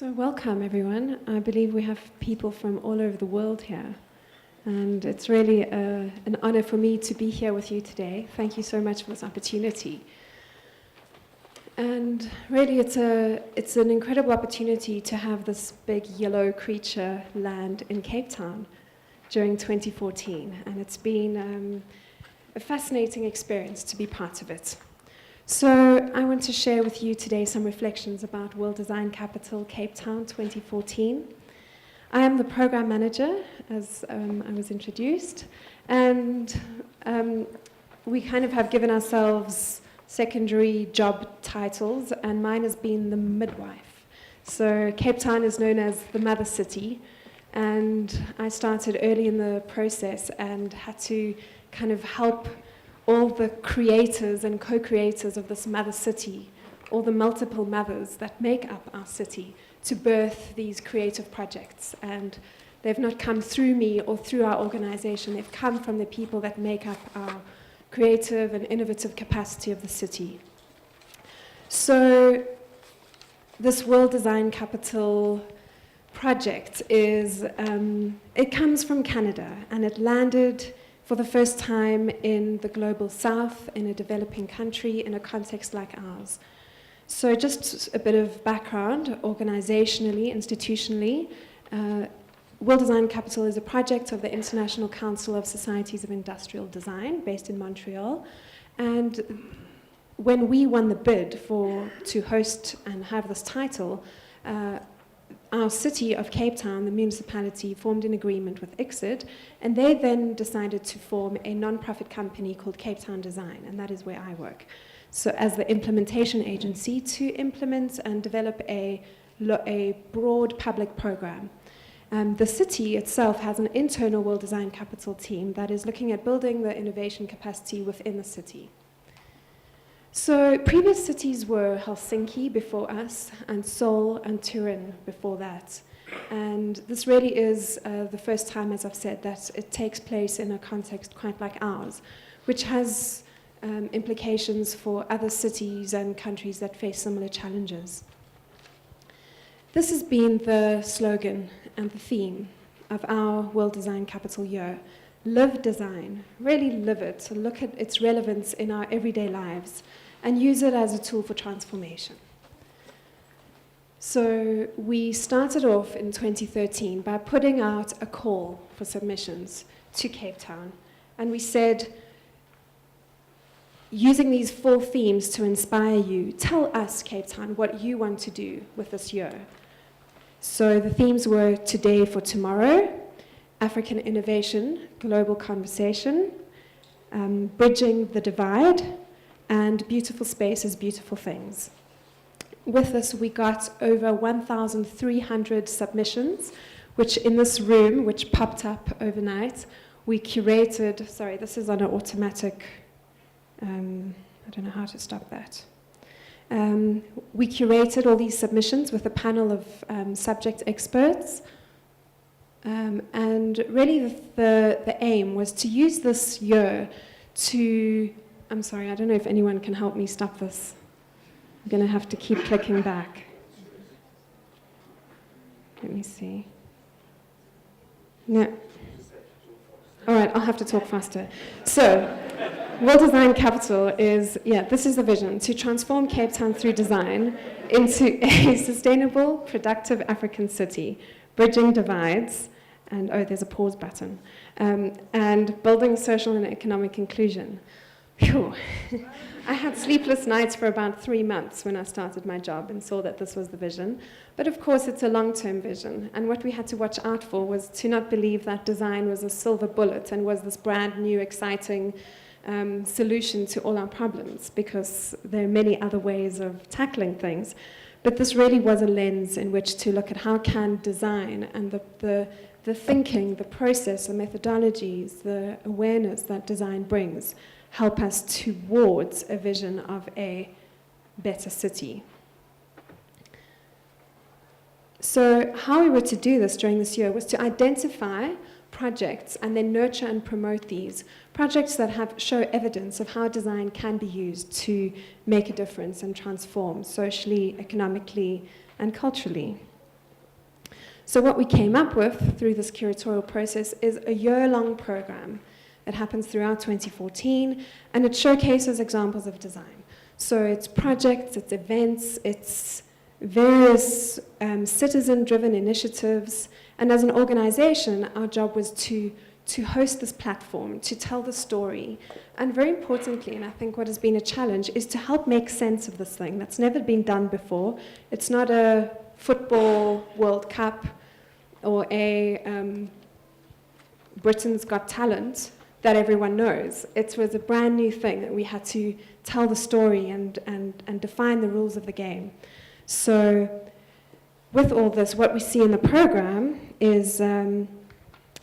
So welcome everyone. I believe we have people from all over the world here. And it's really an honor for me to be here with you today. Thank you so much for this opportunity. And really it's an incredible opportunity to have this big yellow creature land in Cape Town during 2014. And it's been a fascinating experience to be part of it. So I want to share with you today some reflections about World Design Capital Cape Town 2014. I am the program manager, as I was introduced, and we kind of have given ourselves secondary job titles, and mine has been the midwife. So Cape Town is known as the mother city, and I started early in the process and had to kind of help all the creators and co-creators of this mother city, all the multiple mothers that make up our city, to birth these creative projects. And they've not come through me or through our organization, they've come from the people that make up our creative and innovative capacity of the city. So this World Design Capital project is, it comes from Canada, and it landed for the first time in the global south, in a developing country, in a context like ours. So just a bit of background, organizationally, institutionally, World Design Capital is a project of the International Council of Societies of Industrial Design, based in Montreal. And when we won the bid to host and have this title, our city of Cape Town, the municipality, formed an agreement with ICSID, and they then decided to form a non-profit company called Cape Town Design, and that is where I work. So as the implementation agency to implement and develop a broad public program. The city itself has an internal World Design Capital team that is looking at building the innovation capacity within the city. So previous cities were Helsinki before us, and Seoul and Turin before that. And this really is the first time, as I've said, that it takes place in a context quite like ours, which has implications for other cities and countries that face similar challenges. This has been the slogan and the theme of our World Design Capital year. Live design, really live it, so look at its relevance in our everyday lives and use it as a tool for transformation. So we started off in 2013 by putting out a call for submissions to Cape Town. And we said, using these 4 themes to inspire you, tell us, Cape Town, what you want to do with this year. So the themes were Today for Tomorrow, African Innovation, Global Conversation, Bridging the Divide, and Beautiful Spaces, Beautiful Things. With this, we got over 1,300 submissions, which in this room, which popped up overnight, we curated, sorry, this is on an automatic, I don't know how to stop that. We curated all these submissions with a panel of subject experts. And really the aim was to use this year to, I'm sorry, I don't know if anyone can help me stop this. I'm going to have to keep clicking back. Let me see. No. All right, I'll have to talk faster. So, World Design Capital is, this is the vision, to transform Cape Town through design into a sustainable, productive African city, bridging divides, and there's a pause button, and building social and economic inclusion. Phew. I had sleepless nights for about 3 months when I started my job and saw that this was the vision. But of course, it's a long-term vision. And what we had to watch out for was to not believe that design was a silver bullet and was this brand new, exciting solution to all our problems, because there are many other ways of tackling things. But this really was a lens in which to look at how can design and the thinking, the process, the methodologies, the awareness that design brings help us towards a vision of a better city. So how we were to do this during this year was to identify projects and then nurture and promote these projects that show evidence of how design can be used to make a difference and transform socially, economically, and culturally. So what we came up with through this curatorial process is a year-long program that happens throughout 2014, and it showcases examples of design. So it's projects, it's events, it's various citizen-driven initiatives, and as an organization, our job was to host this platform, to tell the story, and very importantly, and I think what has been a challenge, is to help make sense of this thing that's never been done before. It's not a football World Cup or a Britain's Got Talent that everyone knows. It was a brand new thing that we had to tell the story and define the rules of the game. So with all this, what we see in the program is a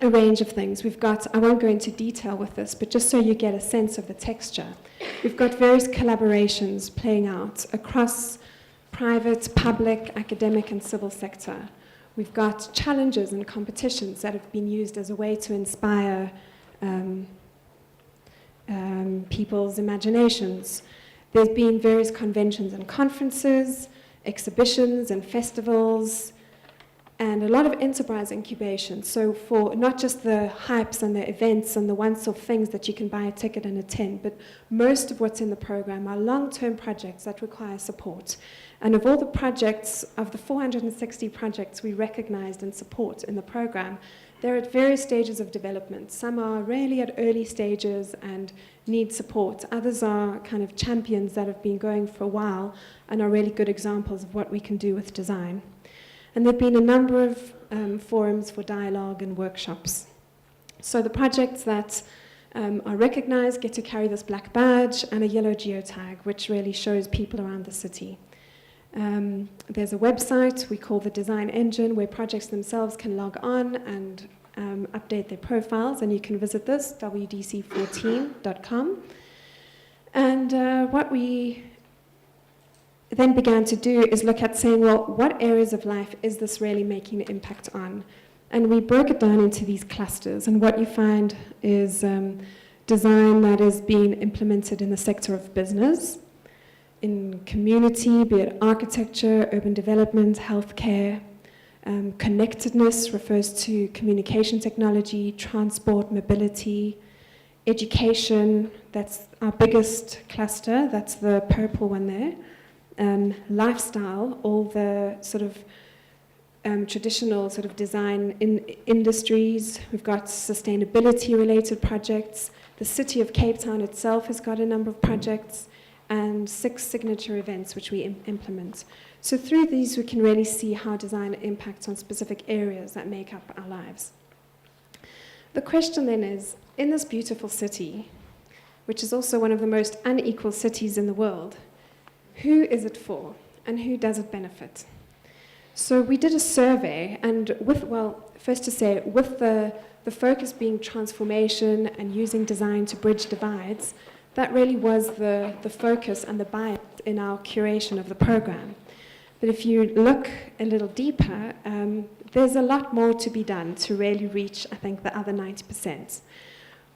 range of things. We've got, I won't go into detail with this, but just so you get a sense of the texture, we've got various collaborations playing out across private, public, academic, and civil sector. We've got challenges and competitions that have been used as a way to inspire people's imaginations. There's been various conventions and conferences, exhibitions and festivals, and a lot of enterprise incubation. So for not just the hypes and the events and the once-off things that you can buy a ticket and attend, but most of what's in the program are long-term projects that require support. And of all the projects, of the 460 projects we recognized and support in the program, they're at various stages of development. Some are really at early stages and need support. Others are kind of champions that have been going for a while and are really good examples of what we can do with design. And there have been a number of forums for dialogue and workshops. So the projects that are recognized get to carry this black badge and a yellow geotag, which really shows people around the city. There's a website we call the Design Engine, where projects themselves can log on and update their profiles, and you can visit this, wdc14.com. And what we then began to do is look at saying, well, what areas of life is this really making an impact on? And we broke it down into these clusters, and what you find is design that is being implemented in the sector of business, in community, be it architecture, urban development, healthcare. Connectedness refers to communication technology, transport, mobility, education, that's our biggest cluster, that's the purple one there. Lifestyle, all the sort of traditional sort of design industries. We've got sustainability-related projects. The city of Cape Town itself has got a number of projects, and 6 signature events which we implement. So through these, we can really see how design impacts on specific areas that make up our lives. The question then is, in this beautiful city, which is also one of the most unequal cities in the world, who is it for, and who does it benefit? So we did a survey, and first to say, with the focus being transformation and using design to bridge divides, that really was the focus and the bias in our curation of the program. But if you look a little deeper, there's a lot more to be done to really reach, I think, the other 90%.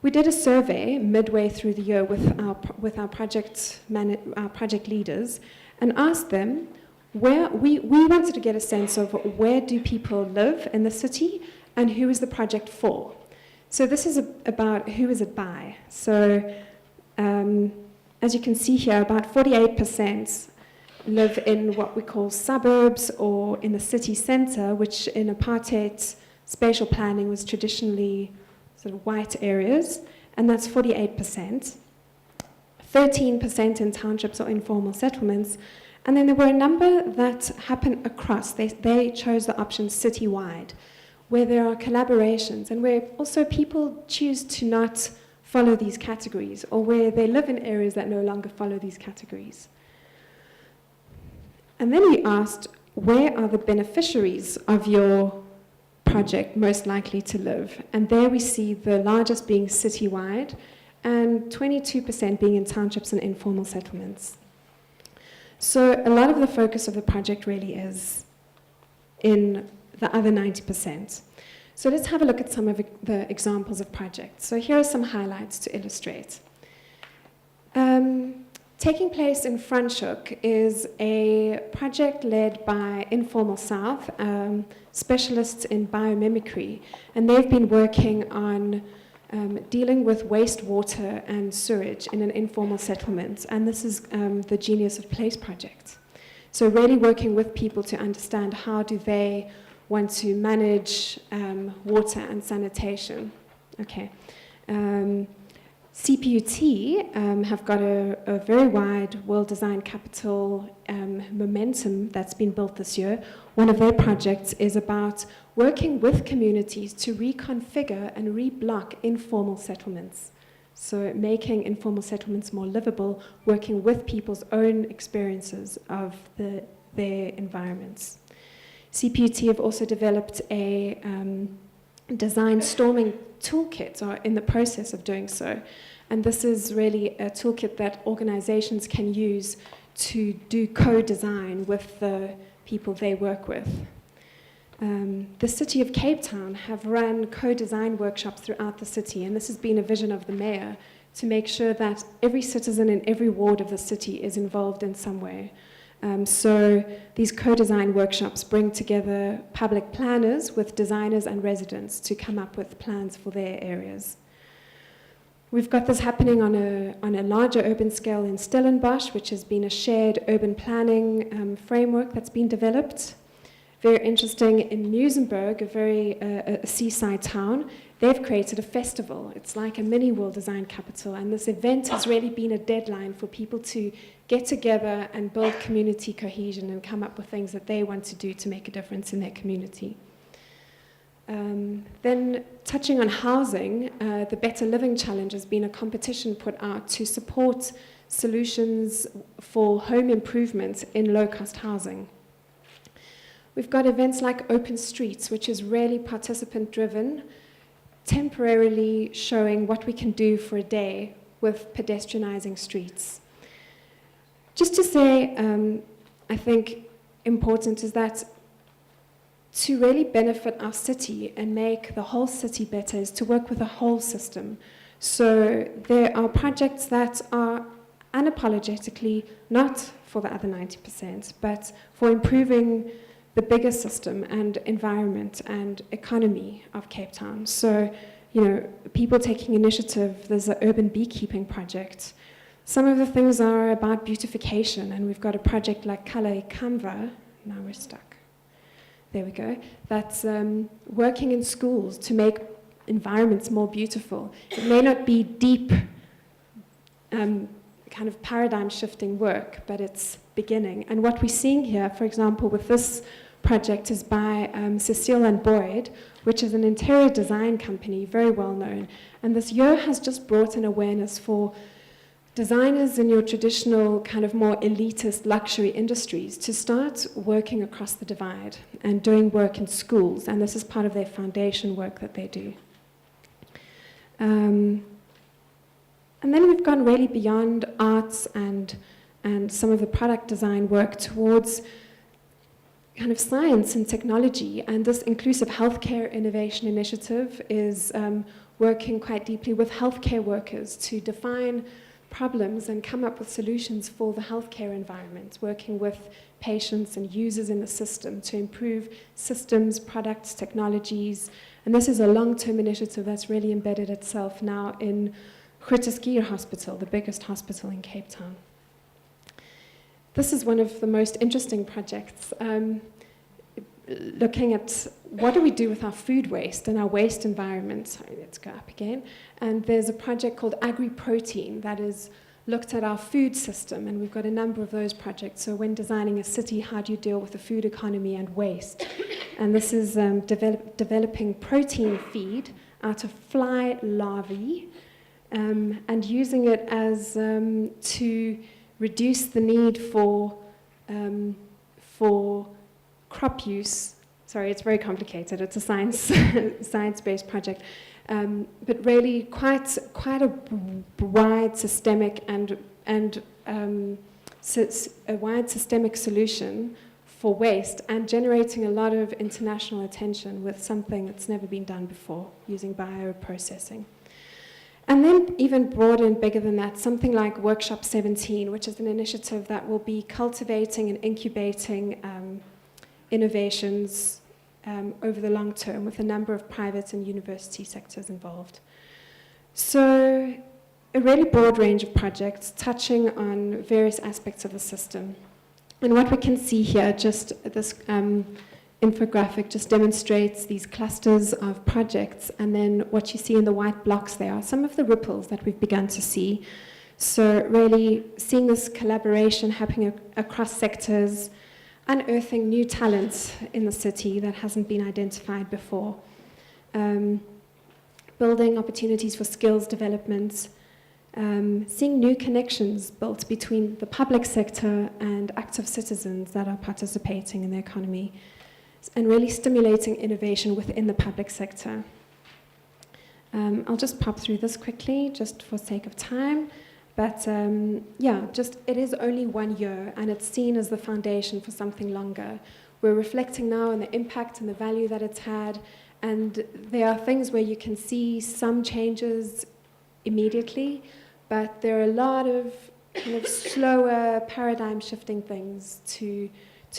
We did a survey midway through the year with our project leaders and asked them where we wanted to get a sense of where do people live in the city and who is the project for. So this is about who is it by. So as you can see here, about 48% live in what we call suburbs or in the city centre, which in apartheid spatial planning was traditionally sort of white areas, and that's 48%. 13% in townships or informal settlements, and then there were a number that happen across. They chose the option citywide, where there are collaborations and where also people choose to not follow these categories, or where they live in areas that no longer follow these categories. And then we asked, where are the beneficiaries of your project most likely to live? And there we see the largest being citywide, and 22% being in townships and informal settlements. So a lot of the focus of the project really is in the other 90%. So let's have a look at some of the examples of projects. So here are some highlights to illustrate. Taking place in Franschhoek is a project led by Informal South, specialists in biomimicry, and they've been working on dealing with wastewater and sewage in an informal settlement, and this is the Genius of Place project. So really working with people to understand how do they want to manage water and sanitation. Okay. CPUT have got a very wide World Design Capital momentum that's been built this year. One of their projects is about working with communities to reconfigure and reblock informal settlements. So making informal settlements more livable, working with people's own experiences of their environments. CPUT have also developed a design storming toolkit, or in the process of doing so. And this is really a toolkit that organizations can use to do co-design with the people they work with. The city of Cape Town have run co-design workshops throughout the city, and this has been a vision of the mayor to make sure that every citizen in every ward of the city is involved in some way. So these co-design workshops bring together public planners with designers and residents to come up with plans for their areas. We've got this happening on a larger urban scale in Stellenbosch, which has been a shared urban planning framework that's been developed. Very interesting, in Muizenberg, a seaside town, they've created a festival. It's like a mini World Design Capital, and this event has really been a deadline for people to get together and build community cohesion and come up with things that they want to do to make a difference in their community. Then touching on housing, the Better Living Challenge has been a competition put out to support solutions for home improvement in low-cost housing. We've got events like Open Streets, which is really participant-driven, temporarily showing what we can do for a day with pedestrianizing streets. Just to say, I think important is that to really benefit our city and make the whole city better is to work with a whole system. So there are projects that are unapologetically not for the other 90%, but for improving the bigger system and environment and economy of Cape Town. So, you know, people taking initiative, there's an urban beekeeping project. Some of the things are about beautification, and we've got a project like Kala Kamva, now we're stuck. There we go. That's working in schools to make environments more beautiful. It may not be deep kind of paradigm shifting work, but it's beginning. And what we're seeing here, for example, with this project is by Cecile and Boyd, which is an interior design company, very well known. And this year has just brought an awareness for designers in your traditional kind of more elitist luxury industries to start working across the divide and doing work in schools. And this is part of their foundation work that they do. And then we've gone really beyond arts and some of the product design work towards kind of science and technology, and this inclusive healthcare innovation initiative is working quite deeply with healthcare workers to define problems and come up with solutions for the healthcare environment, working with patients and users in the system to improve systems, products, technologies, and this is a long-term initiative that's really embedded itself now in Kruger Hospital, the biggest hospital in Cape Town. This is one of the most interesting projects, looking at what do we do with our food waste and our waste environment. Sorry, let's go up again. And there's a project called Agri-Protein that is looked at our food system, and we've got a number of those projects. So when designing a city, how do you deal with the food economy and waste? And this is developing protein feed out of fly larvae and using it as to reduce the need for crop use. Sorry, it's very complicated. It's a science-based project, but really quite a wide systemic and a wide systemic solution for waste, and generating a lot of international attention with something that's never been done before using bioprocessing. And then even broader and bigger than that, something like Workshop 17, which is an initiative that will be cultivating and incubating innovations over the long term with a number of private and university sectors involved. So a really broad range of projects touching on various aspects of the system. And what we can see here, just this infographic just demonstrates these clusters of projects, and then what you see in the white blocks there are some of the ripples that we've begun to see. So really seeing this collaboration happening across sectors, unearthing new talents in the city that hasn't been identified before, building opportunities for skills development, seeing new connections built between the public sector and active citizens that are participating in the economy, and really stimulating innovation within the public sector. I'll just pop through this quickly, just for sake of time. But yeah, just it is only 1 year, and it's seen as the foundation for something longer. We're reflecting now on the impact and the value that it's had, and there are things where you can see some changes immediately, but there are a lot of kind of slower paradigm-shifting things to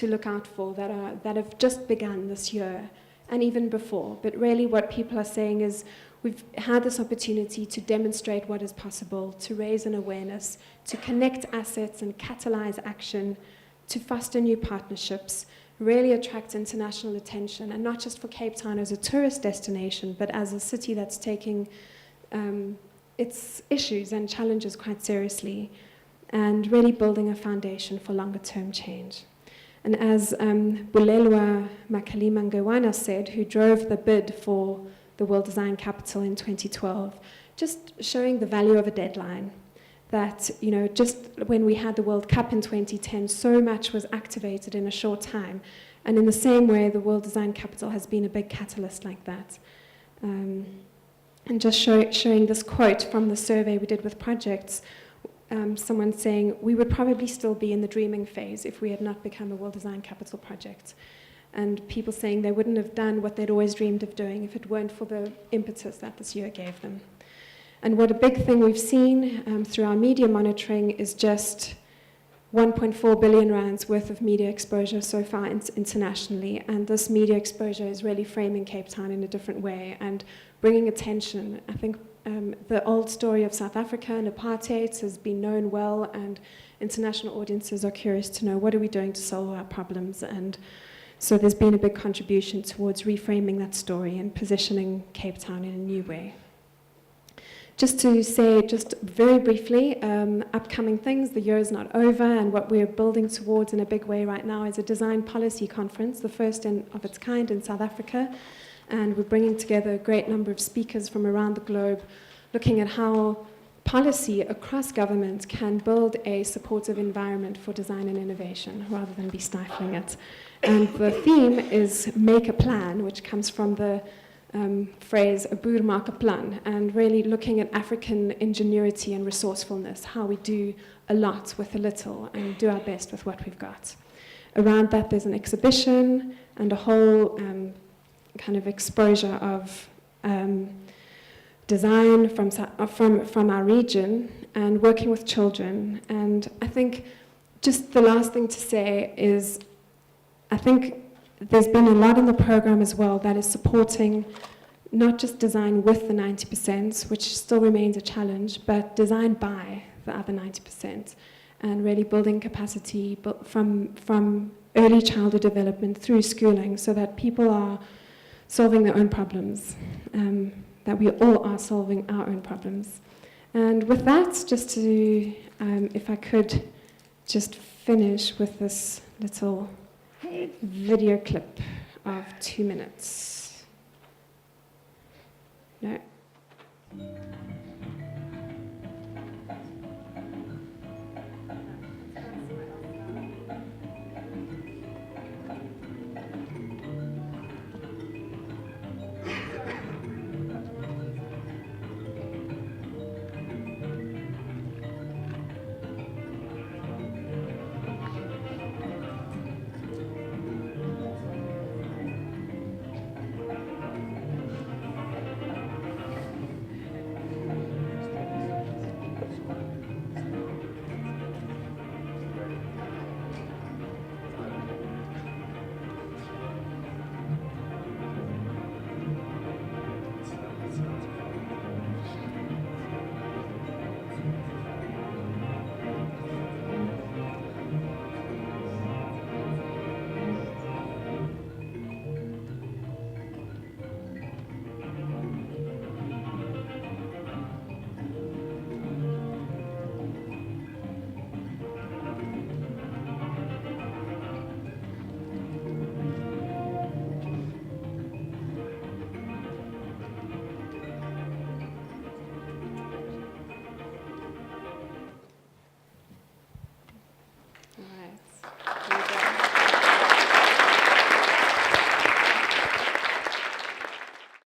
look out for that have just begun this year and even before. But really what people are saying is we've had this opportunity to demonstrate what is possible, to raise an awareness, to connect assets and catalyze action, to foster new partnerships, really attract international attention, and not just for Cape Town as a tourist destination, but as a city that's taking its issues and challenges quite seriously, and really building a foundation for longer-term change. And as Bulelwa Makalimangewana said, who drove the bid for the World Design Capital in 2012, just showing the value of a deadline. That, you know, just when we had the World Cup in 2010, so much was activated in a short time. And in the same way, the World Design Capital has been a big catalyst like that. And just showing this quote from the survey we did with projects, someone saying, we would probably still be in the dreaming phase if we had not become a World Design Capital project. And people saying they wouldn't have done what they'd always dreamed of doing if it weren't for the impetus that this year gave them. And what a big thing we've seen through our media monitoring is just 1.4 billion rands worth of media exposure so far internationally. And this media exposure is really framing Cape Town in a different way and bringing attention. I think the old story of South Africa and apartheid has been known well, and international audiences are curious to know what are we doing to solve our problems. And so there's been a big contribution towards reframing that story and positioning Cape Town in a new way. Just to say, just very briefly, upcoming things, the year is not over, and what we're building towards in a big way right now is a design policy conference, the first of its kind in South Africa. And we're bringing together a great number of speakers from around the globe, looking at how policy across government can build a supportive environment for design and innovation rather than be stifling it. And the theme is Make a Plan, which comes from the phrase, 'n boer maak 'n plan, and really looking at African ingenuity and resourcefulness, how we do a lot with a little and do our best with what we've got. Around that, there's an exhibition and a whole kind of exposure of design from our region and working with children. And I think just the last thing to say is, I think there's been a lot in the program as well that is supporting not just design with the 90%, which still remains a challenge, but design by the other 90%, and really building capacity from early childhood development through schooling so that people are solving their own problems, that we all are solving our own problems. And with that, just to, if I could just finish with this little video clip of 2 minutes. No.